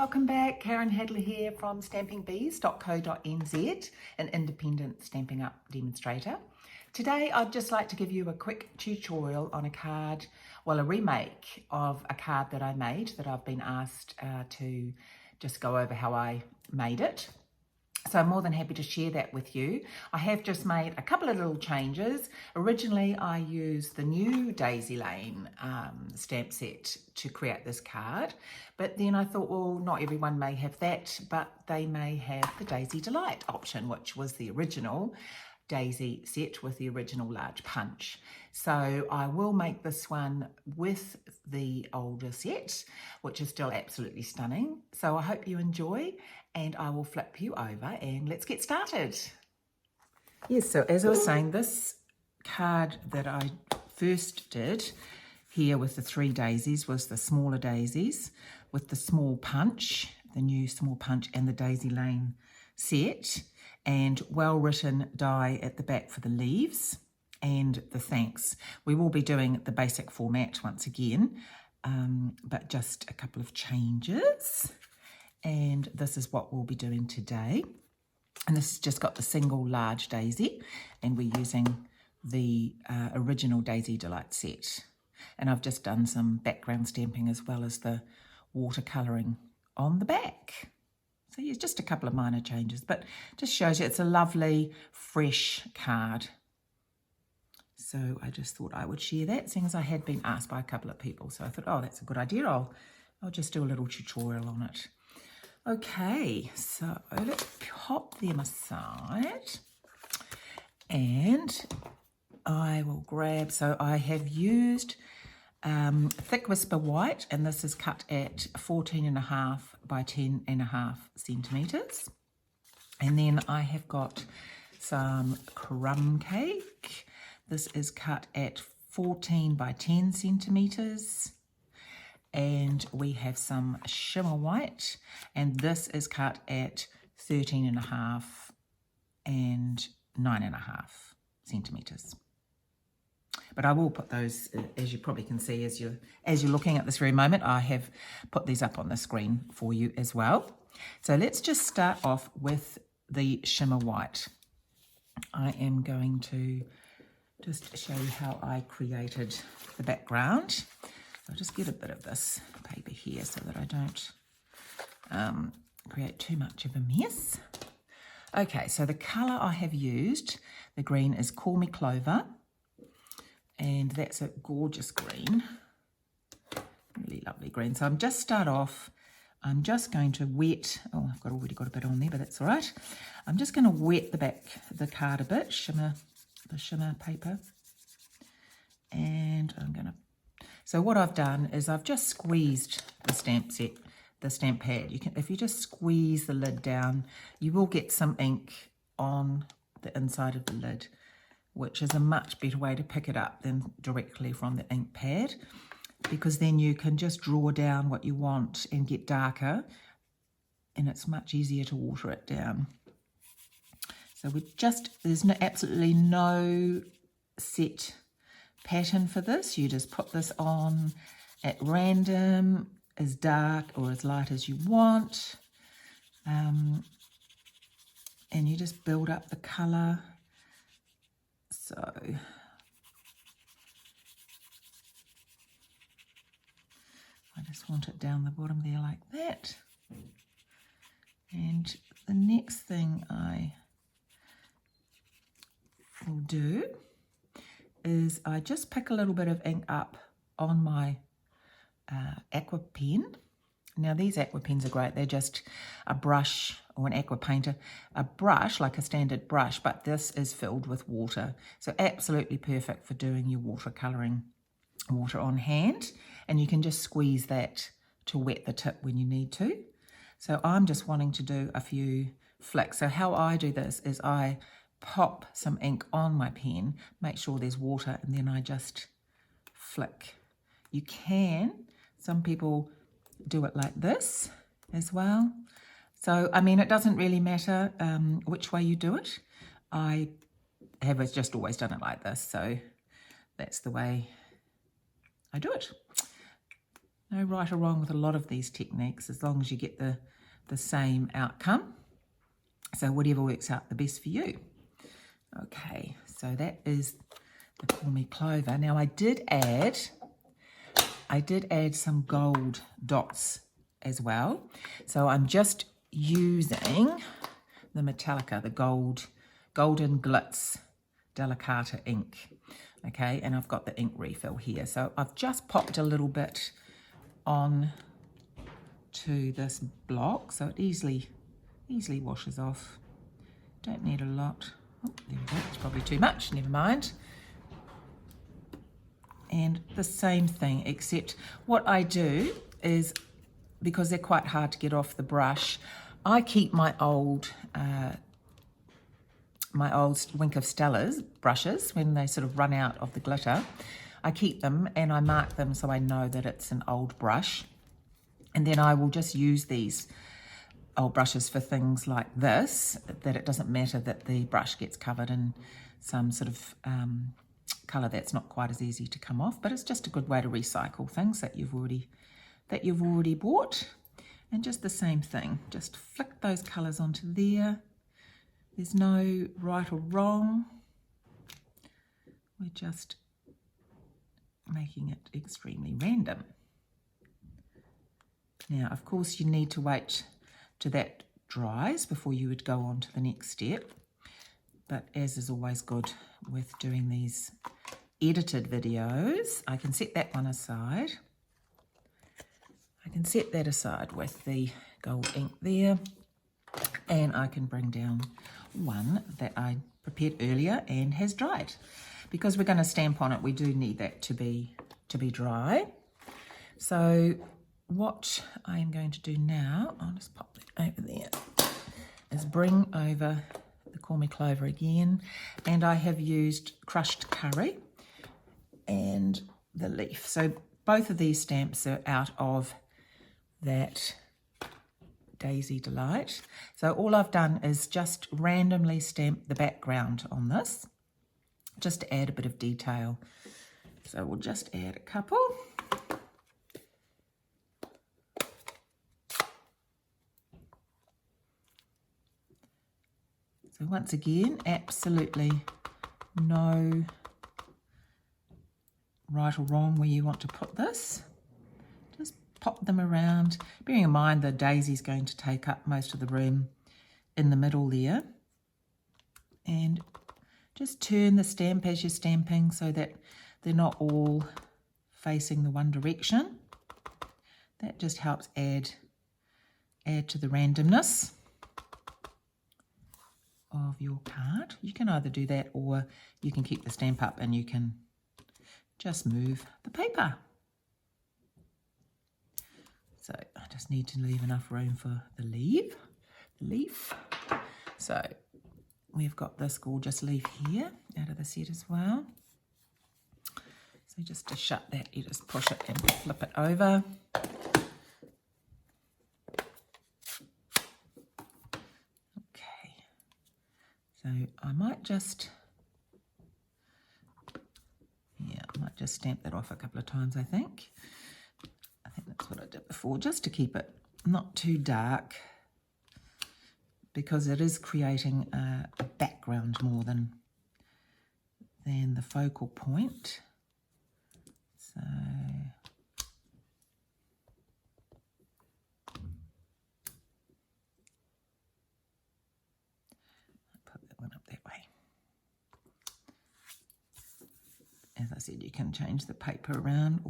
welcome back. Karen Hadley here from stampingbees.co.nz, an independent Stampin' Up demonstrator. Today I'd just like to give you a quick tutorial on a card, well, a remake of a card that I made that I've been asked to just go over how I made it. So I'm more than happy to share that with you. I have just made a couple of little changes. Originally, I used the new Daisy Lane stamp set to create this card. But then I thought, well, not everyone may have that, but they may have the Daisy Delight option, which was the original Daisy set with the original large punch. So I will make this one with the older set, which is still absolutely stunning. So I hope you enjoy, and I will flip you over and let's get started. Yes, so as I was saying, this card that I first did here with the 3 daisies was the smaller daisies with the small punch, the new small punch, and the Daisy Lane set, and well-written die at the back for the leaves and the thanks. We will be doing the basic format once again, but just a couple of changes. And this is what we'll be doing today. And this has just got the single large daisy, and we're using the original Daisy Delight set. And I've just done some background stamping as well as the watercolouring on the back. So yeah, just a couple of minor changes, but just shows you it's a lovely, fresh card. So I just thought I would share that, seeing as I had been asked by a couple of people. So I thought, oh, that's a good idea. I'll just do a little tutorial on it. Okay, so let's pop them aside. And I will grab, so I have used Thick Whisper White, and this is cut at 14.5 by 10.5 centimetres. And then I have got some crumb cake. This is cut at 14 by 10 centimetres. And we have some shimmer white, and this is cut at 13.5 and 9.5 centimetres. But I will put those, as you probably can see as you're looking at this very moment, I have put these up on the screen for you as well. So let's just start off with the shimmer white. I am going to just show you how I created the background. I'll just get a bit of this paper here so that I don't create too much of a mess. Okay, so the colour I have used, the green, is Call Me Clover. And that's a gorgeous green, really lovely green. So I'm just start off, I'm just going to wet, oh, I've already got a bit on there, but that's all right. I'm just going to wet the back of the card a bit, the shimmer paper. And I'm going to, so what I've done is I've just squeezed the stamp set, the stamp pad. You can, if you just squeeze the lid down, you will get some ink on the inside of the lid, which is a much better way to pick it up than directly from the ink pad, because then you can just draw down what you want and get darker, and it's much easier to water it down. So there's absolutely no set pattern for this. You just put this on at random, as dark or as light as you want, and you just build up the colour. So I just want it down the bottom there like that. And the next thing I will do is I just pick a little bit of ink up on my aqua pen. Now these aqua pens are great. They're just a brush or an aqua painter, a brush like a standard brush, but this is filled with water. So absolutely perfect for doing your watercolouring, water on hand. And you can just squeeze that to wet the tip when you need to. So I'm just wanting to do a few flicks. So how I do this is I pop some ink on my pen, make sure there's water, and then I just flick. You can, some people do it like this as well. So, I mean, it doesn't really matter which way you do it. I have just always done it like this, so that's the way I do it. No right or wrong with a lot of these techniques, as long as you get the same outcome. So whatever works out the best for you. Okay, so that is the Call Me Clover. Now I did add some gold dots as well. So I'm just using the Metallica, the Golden Glitz Delicata ink. Okay, and I've got the ink refill here. So I've just popped a little bit on to this block, so it easily washes off. Don't need a lot. Oh, there we go. It's probably too much. Never mind. And the same thing, except what I do is, because they're quite hard to get off the brush, I keep my old Wink of Stella's brushes when they sort of run out of the glitter. I keep them and I mark them so I know that it's an old brush. And then I will just use these old brushes for things like this, that it doesn't matter that the brush gets covered in some sort of colour that's not quite as easy to come off, but it's just a good way to recycle things that you've already bought. And just the same thing, just flick those colours onto there. There's no right or wrong. We're just making it extremely random. Now, of course, you need to wait till that dries before you would go on to the next step. But as is always good with doing these edited videos, I can set that one aside. I can set that aside with the gold ink there. And I can bring down one that I prepared earlier and has dried. Because we're going to stamp on it, we do need that to be dry. So what I am going to do now, I'll just pop that over there, is bring over the Call Me Clover again. And I have used crushed curry and the leaf. So both of these stamps are out of that Daisy Delight. So all I've done is just randomly stamp the background on this, just to add a bit of detail. So we'll just add a couple. So once again, absolutely no right or wrong where you want to put this. Just pop them around, bearing in mind the daisy's going to take up most of the room in the middle there. And just turn the stamp as you're stamping so that they're not all facing the one direction. That just helps add to the randomness of your card. You can either do that or you can keep the stamp up and you can just move the paper. So I just need to leave enough room for the leaf. So we've got this gorgeous leaf here out of the set as well. So just to shut that, you just push it and flip it over. Okay. So I might just stamp that off a couple of times, I think. I think that's what I did before, just to keep it not too dark, because it is creating a background more than the focal point. So I'll put that one up that way. As I said, you can change the paper around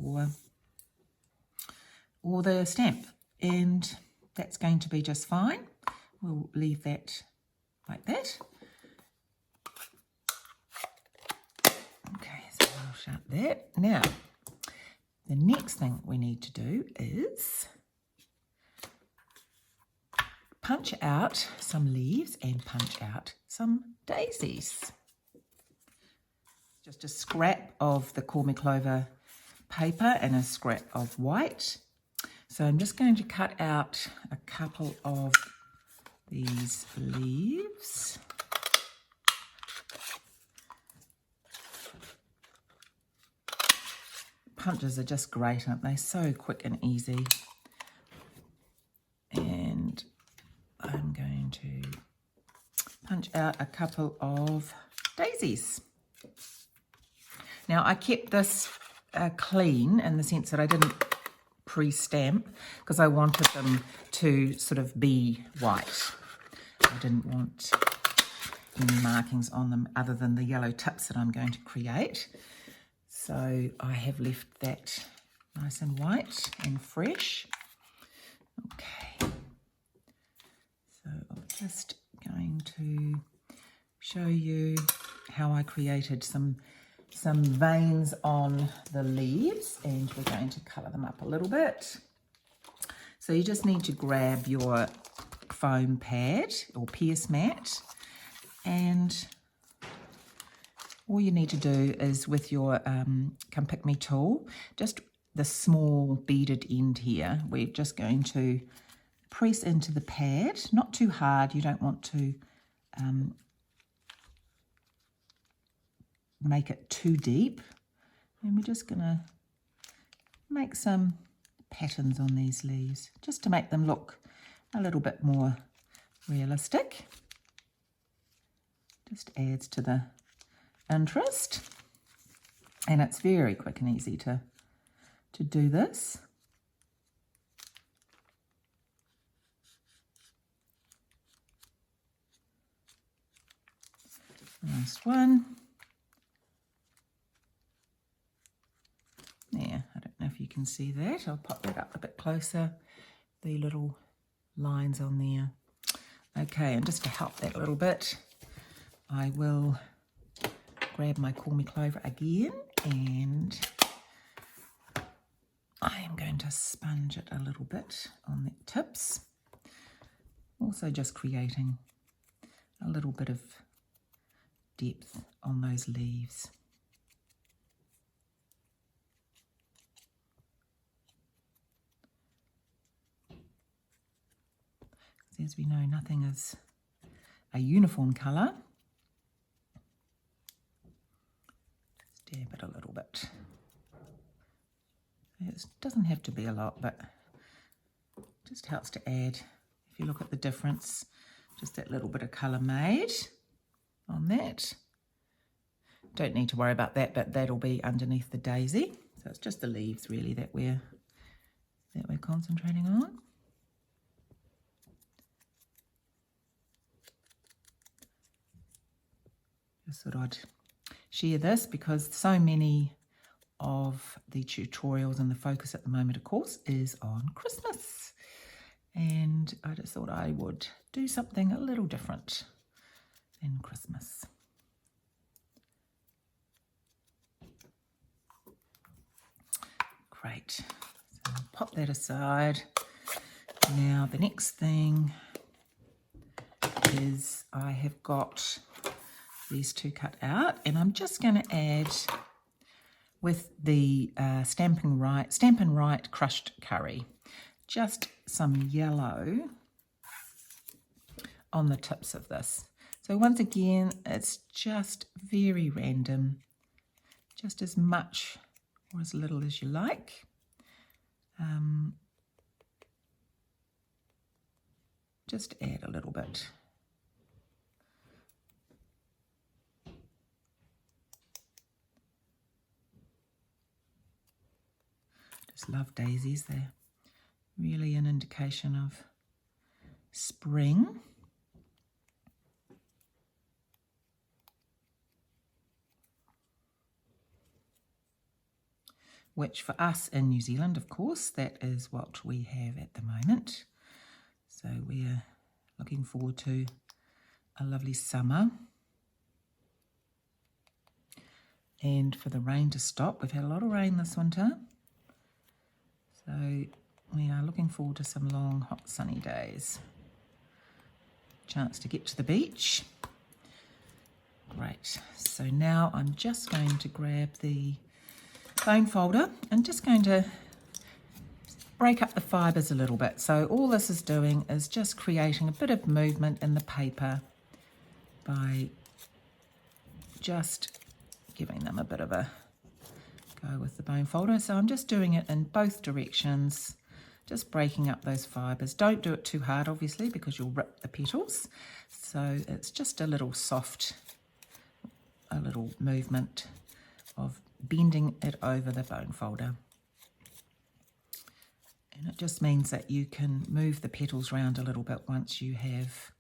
or the stamp, and that's going to be just fine. We'll leave that like that. Okay, so I'll shut that. Now, the next thing we need to do is punch out some leaves and punch out some daisies. Just a scrap of the Call Me Clover paper and a scrap of white. So I'm just going to cut out a couple of these leaves. punches are just great, aren't they? So quick and easy. And I'm going to punch out a couple of daisies. Now I kept this clean in the sense that I didn't pre-stamp because I wanted them to sort of be white. I didn't want any markings on them other than the yellow tips that I'm going to create. So I have left that nice and white and fresh. Okay. So I'm just going to show you how I created some veins on the leaves, and we're going to colour them up a little bit. So you just need to grab your foam pad or pierce mat, and all you need to do is with your Come Pick Me tool, just the small beaded end here, we're just going to press into the pad, not too hard, you don't want to make it too deep, and we're just going to make some patterns on these leaves just to make them look a little bit more realistic. Just adds to the interest, and it's very quick and easy to do this. Last one. There, I don't know if you can see that. I'll pop that up a bit closer. The little lines on there. Okay, and just to help that a little bit, I will grab my Call Me Clover again, and I am going to sponge it a little bit on the tips. Also just creating a little bit of depth on those leaves. As we know, nothing is a uniform colour. Just dab it a little bit. It doesn't have to be a lot, but it just helps to add. If you look at the difference, just that little bit of colour made on that. Don't need to worry about that, but that'll be underneath the daisy. So it's just the leaves really that we're concentrating on. Just thought I'd share this because so many of the tutorials and the focus at the moment, of course, is on Christmas. And I just thought I would do something a little different in Christmas. Great. So I'll pop that aside. Now the next thing is I have got these two cut out, and I'm just going to add with the Stampin' Right crushed curry, just some yellow on the tips of this. So once again, it's just very random, just as much or as little as you like. Just add a little bit. Just love daisies. They're really an indication of spring. Which for us in New Zealand, of course, that is what we have at the moment. So we're looking forward to a lovely summer. And for the rain to stop, we've had a lot of rain this winter. So we are looking forward to some long, hot, sunny days. Chance to get to the beach. Great. So now I'm just going to grab the bone folder and just going to break up the fibres a little bit. So all this is doing is just creating a bit of movement in the paper by just giving them a bit of a go with the bone folder. So I'm just doing it in both directions, just breaking up those fibres. Don't do it too hard, obviously, because you'll rip the petals. So it's just a little soft, a little movement of bending it over the bone folder. And it just means that you can move the petals around a little bit once you have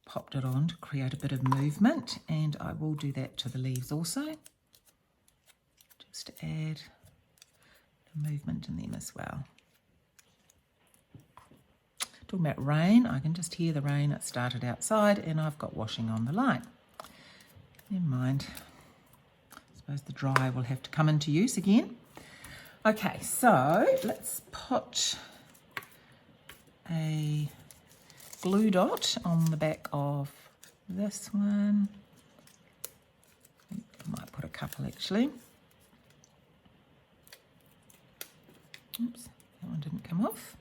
popped it on to create a bit of movement, and I will do that to the leaves also, just to add the movement in them as well. Talking about rain, I can just hear the rain. It started outside and I've got washing on the line. Never mind. I suppose the dryer will have to come into use again. Okay, so let's put a glue dot on the back of this one. I might put a couple actually. Oops, that one didn't come off.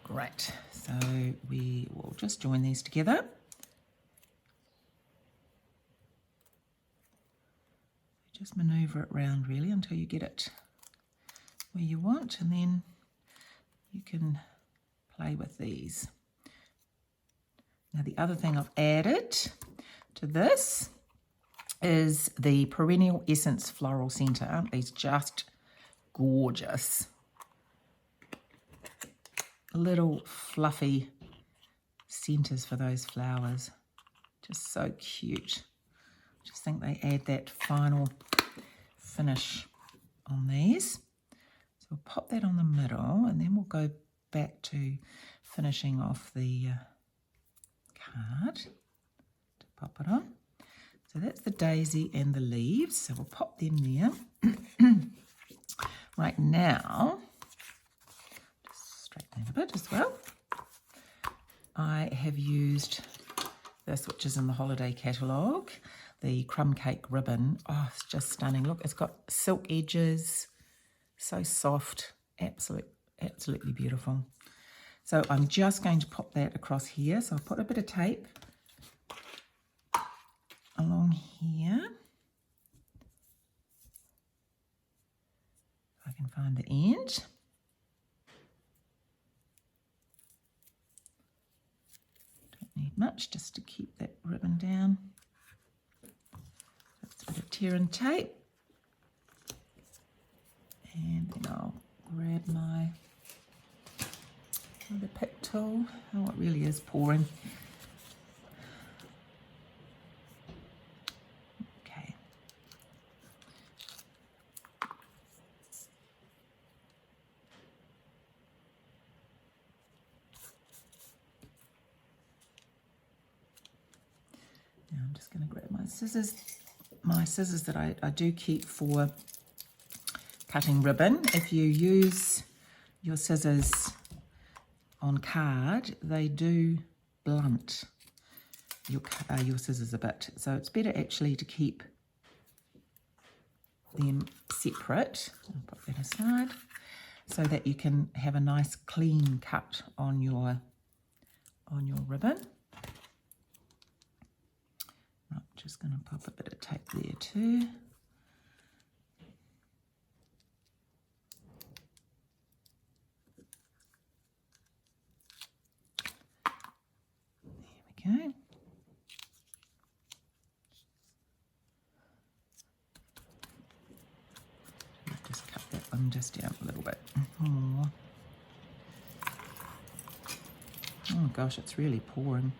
Great, so we will just join these together. Just manoeuvre it round really until you get it where you want, and then you can play with these. Now the other thing I've added to this is the Perennial Essence Floral Centre. Aren't these just gorgeous? Little fluffy centres for those flowers. Just so cute. Just think they add that final finish on these. So we'll pop that on the middle, and then we'll go back to finishing off the card to pop it on. So that's the daisy and the leaves. So we'll pop them there. Right now, just straighten that a bit as well. I have used this, which is in the holiday catalogue, the crumb cake ribbon. Oh, it's just stunning. Look, it's got silk edges, so soft, absolutely beautiful. So I'm just going to pop that across here. So I'll put a bit of tape along here. If I can find the end. Don't need much, just to keep that ribbon down. That's a bit of tear and tape. And then I'll grab my other pick tool. Oh, it really is pouring. Okay. Now I'm just going to grab my scissors. My scissors that I do keep for cutting ribbon. If you use your scissors on card, they do blunt your scissors a bit. So it's better actually to keep them separate. I'll put that aside so that you can have a nice clean cut on your ribbon. I'm just going to pop a bit of tape there too. There we go. Just cut that one just down a little bit more. Oh gosh, it's really pouring.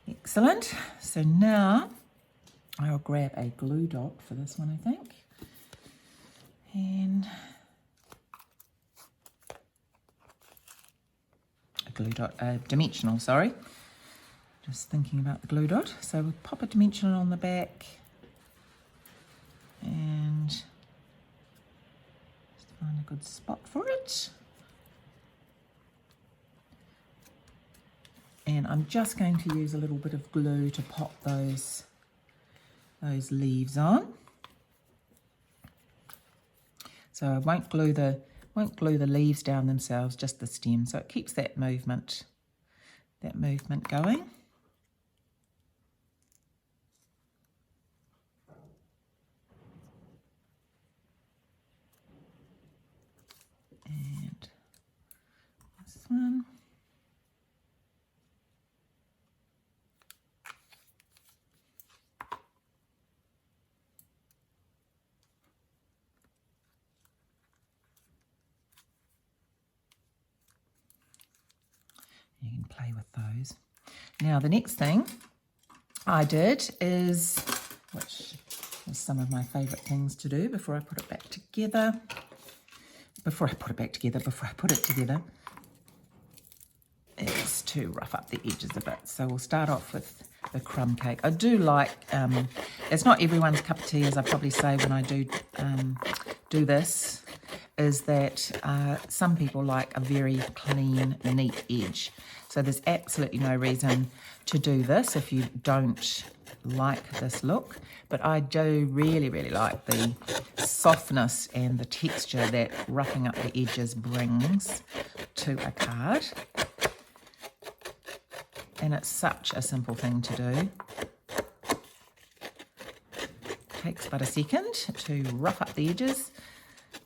Excellent. So now I'll grab a glue dot for this one, I think. And a glue dot, dimensional, sorry. Just thinking about the glue dot. So we'll pop a dimensional on the back and just find a good spot for it. And I'm just going to use a little bit of glue to pop those leaves on. So I won't won't glue the leaves down themselves, just the stem. So it keeps that movement going. And this one. You can play with those. Now the next thing I did is, which is some of my favourite things to do before I put it back together, is to rough up the edges a bit. So we'll start off with the crumb cake. I do like, it's not everyone's cup of tea, as I probably say when I do this, is that some people like a very clean, neat edge. So there's absolutely no reason to do this if you don't like this look. But I do really, really like the softness and the texture that roughing up the edges brings to a card. And it's such a simple thing to do. Takes but a second to rough up the edges.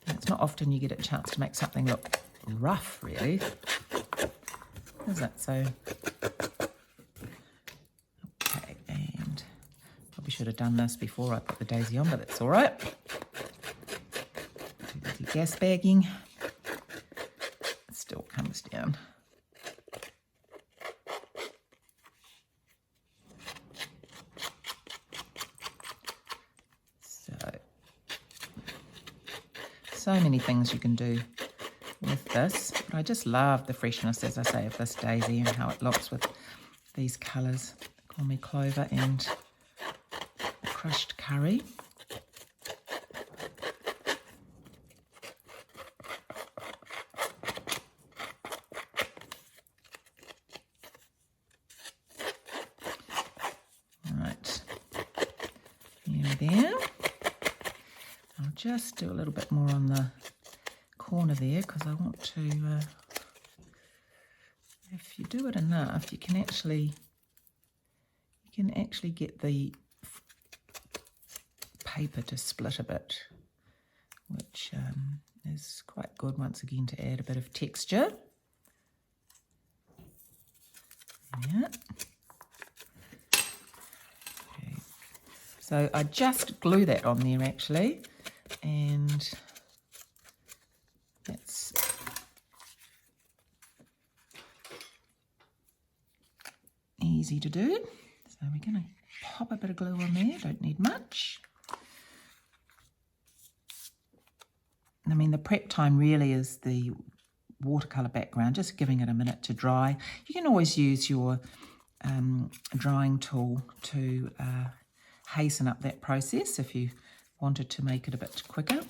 It's not often you get a chance to make something look rough, really, is it? So, okay, and probably should have done this before I put the daisy on, but that's all right. Too busy gas bagging. It still comes down. So many things you can do with this, but I just love the freshness, as I say, of this daisy and how it looks with these colours. Call me clover and crushed curry. Right, here we go. I'll just do a little bit more on the corner there because I want to, if you do it enough, you can actually get the paper to split a bit, which is quite good once again to add a bit of texture. Yeah. Okay. So I just glue that on there actually. And that's easy to do. So we're going to pop a bit of glue on there, don't need much. I mean, the prep time really is the watercolour background, just giving it a minute to dry. You can always use your drying tool to hasten up that process if you wanted to make it a bit quicker.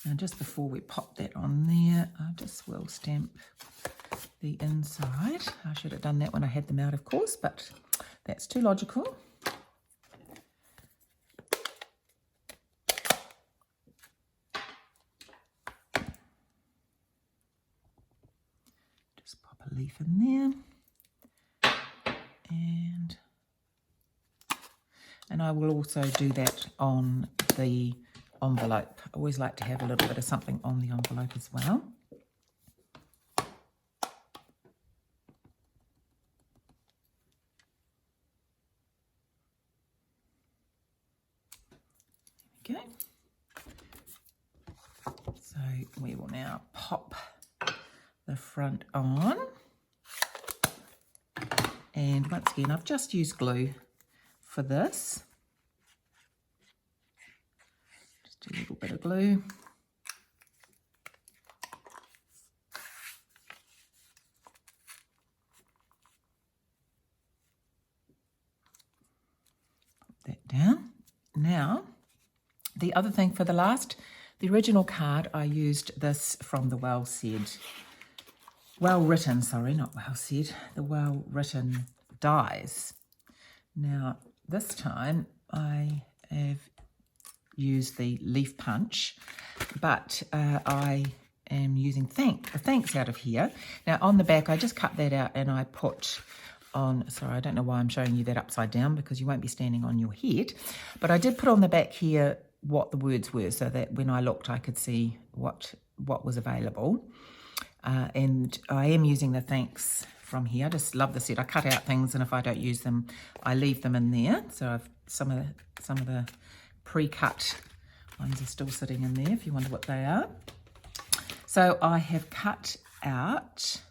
Now just before we pop that on there, I just will stamp the inside. I should have done that when I had them out, of course, but that's too logical. Just pop a leaf in there. And I will also do that on the envelope. I always like to have a little bit of something on the envelope as well. There we go. So we will now pop the front on. And once again, I've just used glue for this. Just a little bit of glue. Put that down. Now, the other thing for the original card, I used this from the well-written dies. Now, this time I have used the leaf punch, but I am using thanks out of here. Now on the back, I just cut that out and I put on, sorry, I don't know why I'm showing you that upside down because you won't be standing on your head, but I did put on the back here what the words were so that when I looked I could see what was available. And I am using the thanks from here. I just love the set. I cut out things and if I don't use them, I leave them in there. So I've some of the pre-cut ones are still sitting in there if you wonder what they are. So I have cut out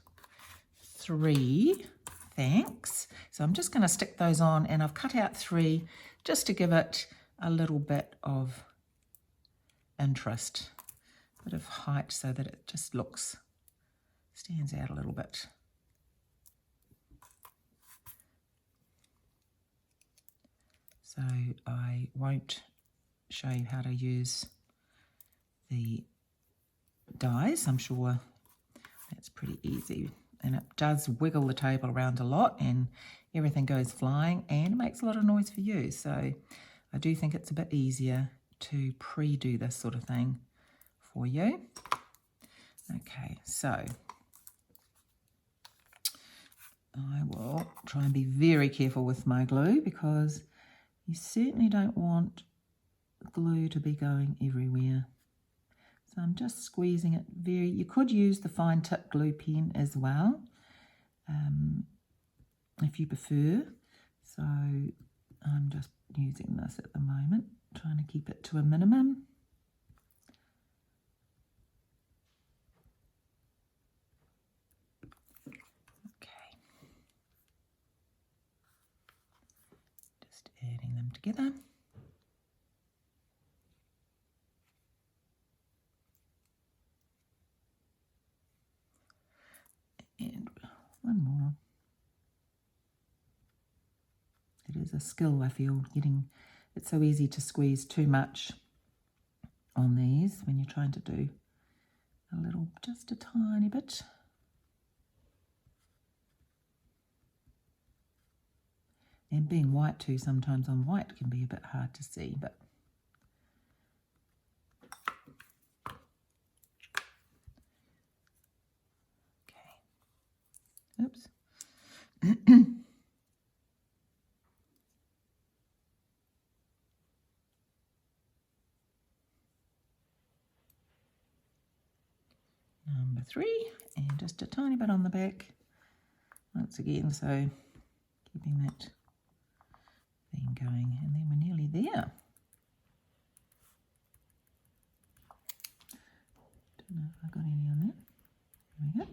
3 thanks. So I'm just going to stick those on, and I've cut out 3 just to give it a little bit of interest, a bit of height so that it just stands out a little bit. So I won't show you how to use the dies. I'm sure that's pretty easy. And it does wiggle the table around a lot and everything goes flying and it makes a lot of noise for you. So I do think it's a bit easier to pre-do this sort of thing for you. Okay, so I will try and be very careful with my glue because you certainly don't want glue to be going everywhere. So I'm just squeezing it you could use the fine tip glue pen as well, if you prefer. So I'm just using this at the moment, trying to keep it to a minimum. Okay. Just adding them together. And one more. It is a skill, I feel, it's so easy to squeeze too much on these when you're trying to do just a tiny bit. And being white too, sometimes on white can be a bit hard to see, but oops. Number 3, and just a tiny bit on the back. Once again, so keeping that thing going, and then we're nearly there. Don't know if I got any on there. There we go.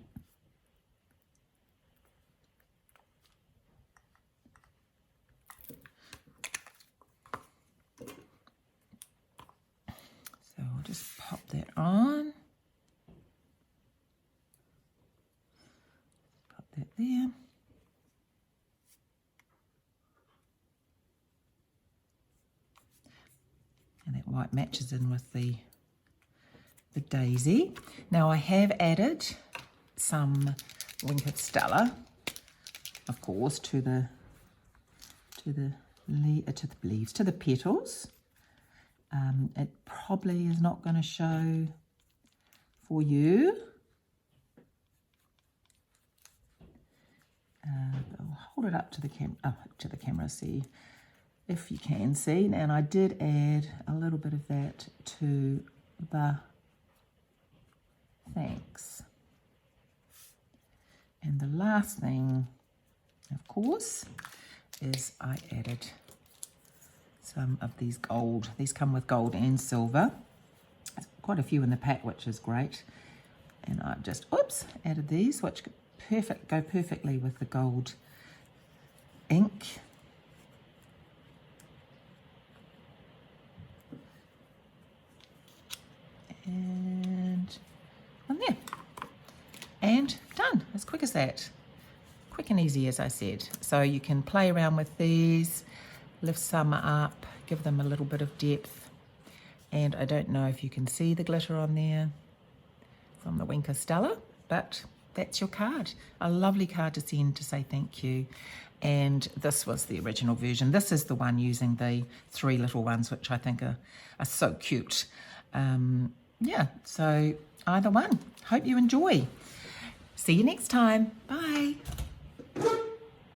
So I'll just pop that on. Pop that there. And that white matches in with the daisy. Now I have added some Winkered Stella, of course, to the leaves, to the petals. It probably is not going to show for you. I'll hold it up to the camera, see if you can see. And I did add a little bit of that to the thanks. And the last thing, of course, is I added some of these gold. These come with gold and silver. There's quite a few in the pack, which is great. And I've just, added these, which go perfectly with the gold ink. And on there. And done, as quick as that. Quick and easy, as I said. So you can play around with these, lift some up, give them a little bit of depth. And I don't know if you can see the glitter on there from the Winkered Stella, but that's your card. A lovely card to send to say thank you. And this was the original version. This is the one using the 3 little ones, which I think are so cute. yeah, so either one. Hope you enjoy. See you next time. Bye.